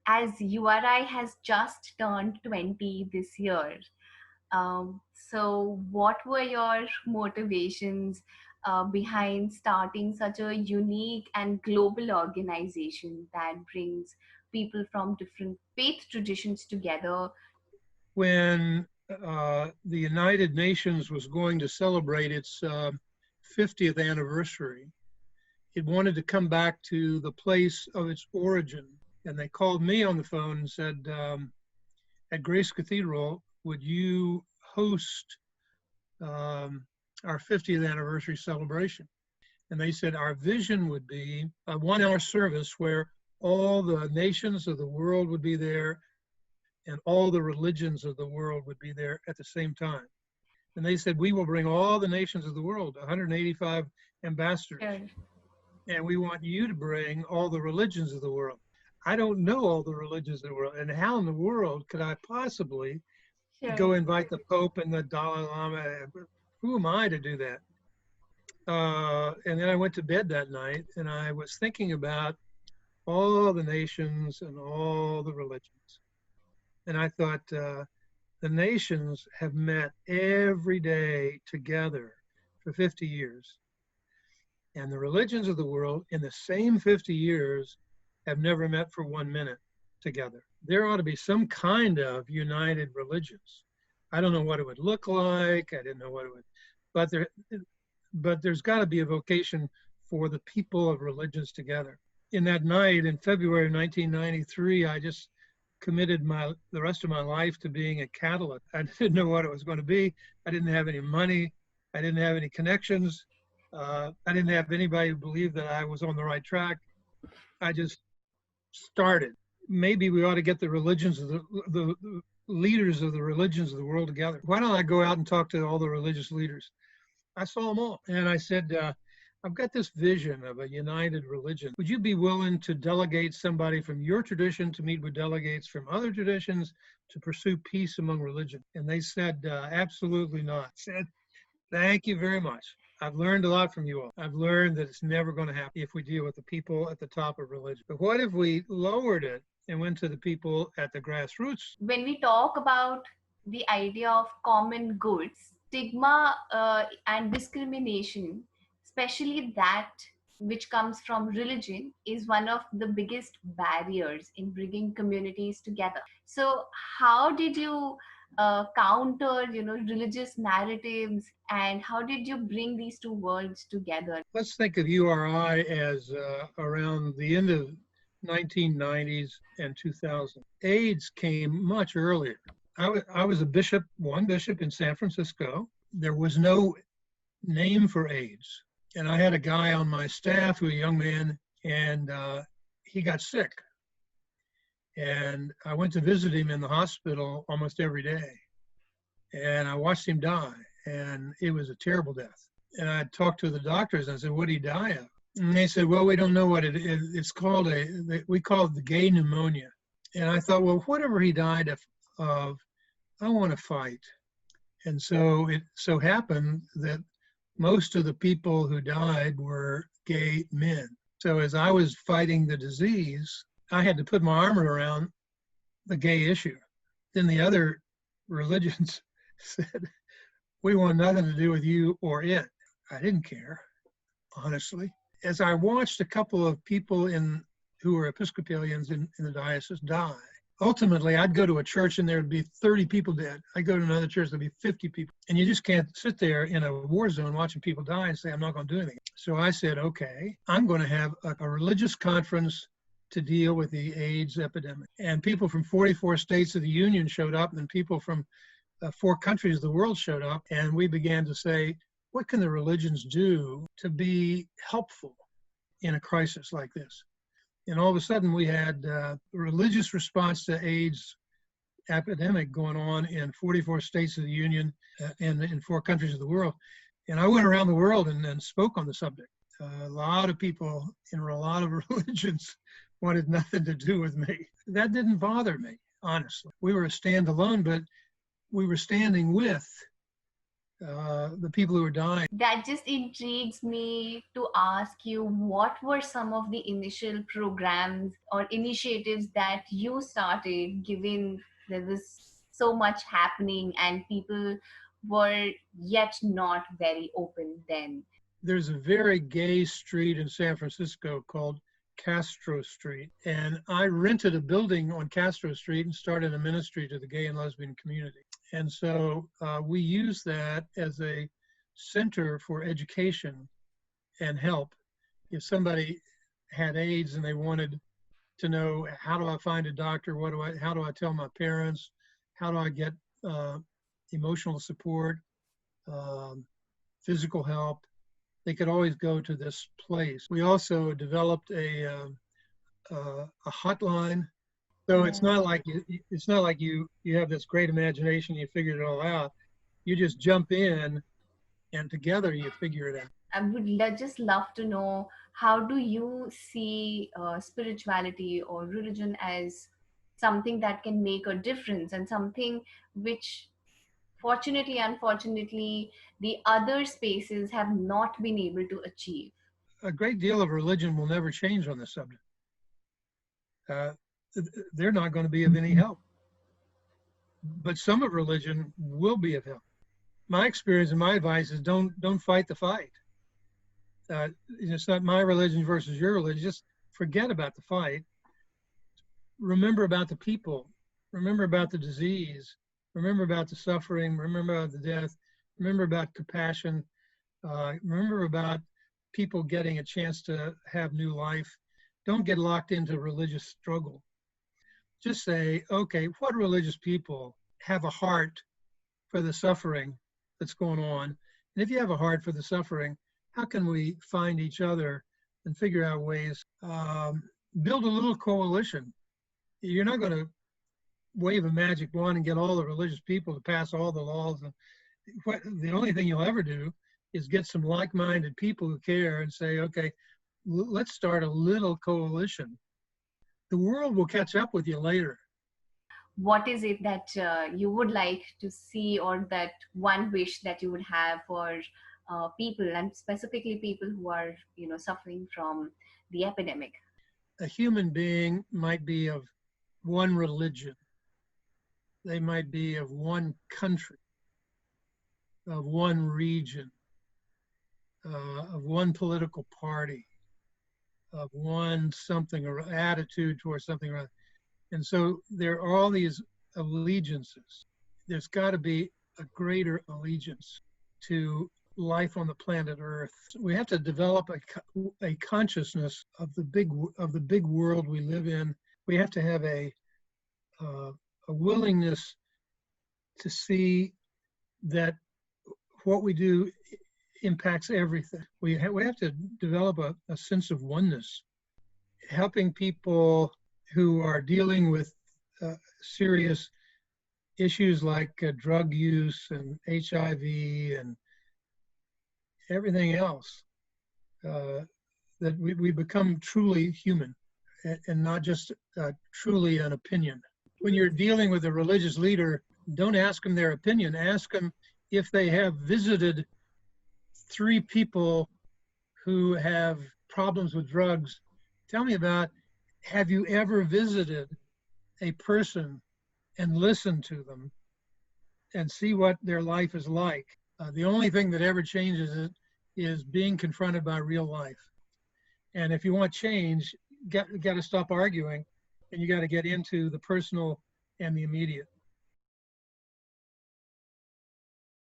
as URI has just turned 20 this year, so what were your motivations behind starting such a unique and global organization that brings people from different faith traditions together? When the United Nations was going to celebrate its 50th anniversary, it wanted to come back to the place of its origin. And they called me on the phone and said, at Grace Cathedral, would you host our 50th anniversary celebration? And they said our vision would be a 1-hour service where all the nations of the world would be there and all the religions of the world would be there at the same time. And they said, we will bring all the nations of the world, 185 ambassadors. Sure. And we want you to bring all the religions of the world. I don't know all the religions of the world. And how in the world could I possibly go invite the Pope and the Dalai Lama? Who am I to do that? And then I went to bed that night and I was thinking about all the nations and all the religions. And I thought, the nations have met every day together for 50 years. And the religions of the world in the same 50 years have never met for 1 minute together. There ought to be some kind of united religions. I don't know what it would look like. I didn't know what it would, but there's got to be a vocation for the people of religions together. In that night in February of 1993, I just committed the rest of my life to being a catalyst. I didn't know what it was going to be. I didn't have any money. I didn't have any connections. I didn't have anybody who believed that I was on the right track. I just started. Maybe we ought to get the religions of the leaders of the religions of the world together. Why don't I go out and talk to all the religious leaders? I saw them all. And I said, I've got this vision of a united religion. Would you be willing to delegate somebody from your tradition to meet with delegates from other traditions to pursue peace among religions? And they said, absolutely not. I said, thank you very much. I've learned a lot from you all. I've learned that it's never going to happen if we deal with the people at the top of religion. But what if we lowered it and went to the people at the grassroots? When we talk about the idea of common goods, stigma and discrimination, especially that which comes from religion, is one of the biggest barriers in bringing communities together. So how did you counter, religious narratives, and how did you bring these two worlds together? Let's think of URI as around the end of 1990s and 2000. AIDS came much earlier. I was a bishop, one bishop in San Francisco. There was no name for AIDS. And I had a guy on my staff who was a young man, and he got sick. And I went to visit him in the hospital almost every day. And I watched him die, and it was a terrible death. And I talked to the doctors, and I said, what did he die of? And they said, well, we don't know what it is. It's called we call it the gay pneumonia. And I thought, well, whatever he died of, I want to fight. And so it so happened that most of the people who died were gay men. So as I was fighting the disease, I had to put my arm around the gay issue. Then the other religions said, we want nothing to do with you or it. I didn't care, honestly. As I watched a couple of people who were Episcopalians in the diocese die, ultimately I'd go to a church and there'd be 30 people dead. I'd go to another church, there'd be 50 people. And you just can't sit there in a war zone watching people die and say, I'm not going to do anything. So I said, okay, I'm going to have a religious conference to deal with the AIDS epidemic. And people from 44 states of the Union showed up, and people from 4 countries of the world showed up. And we began to say, what can the religions do to be helpful in a crisis like this? And all of a sudden we had a religious response to AIDS epidemic going on in 44 states of the Union and in 4 countries of the world. And I went around the world and spoke on the subject. A lot of people in a lot of religions wanted nothing to do with me. That didn't bother me, honestly. We were a standalone, but we were standing with the people who are dying. That just intrigues me to ask you, what were some of the initial programs or initiatives that you started, given there was so much happening and people were yet not very open then? There's a very gay street in San Francisco called Castro Street. And I rented a building on Castro Street and started a ministry to the gay and lesbian community. And so we used that as a center for education and help. If somebody had AIDS and they wanted to know, how do I find a doctor? How do I tell my parents? How do I get emotional support, physical help? They could always go to this place. We also developed a hotline. So it's not like you have this great imagination, you figured it all out. You just jump in and together you figure it out. I would just love to know, how do you see spirituality or religion as something that can make a difference, and something which fortunately, unfortunately, the other spaces have not been able to achieve? A great deal of religion will never change on this subject. They're not going to be of any help. But some of religion will be of help. My experience and my advice is don't fight the fight. It's not my religion versus your religion. Just forget about the fight. Remember about the people. Remember about the disease. Remember about the suffering. Remember about the death. Remember about compassion. Remember about people getting a chance to have new life. Don't get locked into religious struggle. Just say, okay, what religious people have a heart for the suffering that's going on? And if you have a heart for the suffering, how can we find each other and figure out ways? Build a little coalition. You're not going to wave a magic wand and get all the religious people to pass all the laws. The only thing you'll ever do is get some like-minded people who care and say, okay, let's start a little coalition. The world will catch up with you later. What is it that you would like to see, or that one wish that you would have for people, and specifically people who are, suffering from the epidemic? A human being might be of one religion. They might be of one country, of one region, of one political party, of one something or attitude towards something or other. And so there are all these allegiances. There's got to be a greater allegiance to life on the planet Earth. We have to develop a consciousness of the big world we live in. We have to have a willingness to see that what we do impacts everything. We have to develop a sense of oneness, helping people who are dealing with serious issues like drug use and HIV and everything else, that we become truly human and not just truly an opinion. When you're dealing with a religious leader, don't ask them their opinion. Ask them if they have visited 3 people who have problems with drugs. Tell me about, have you ever visited a person and listened to them and see what their life is like? The only thing that ever changes it is being confronted by real life. And if you want change, you got to stop arguing, and you got to get into the personal and the immediate.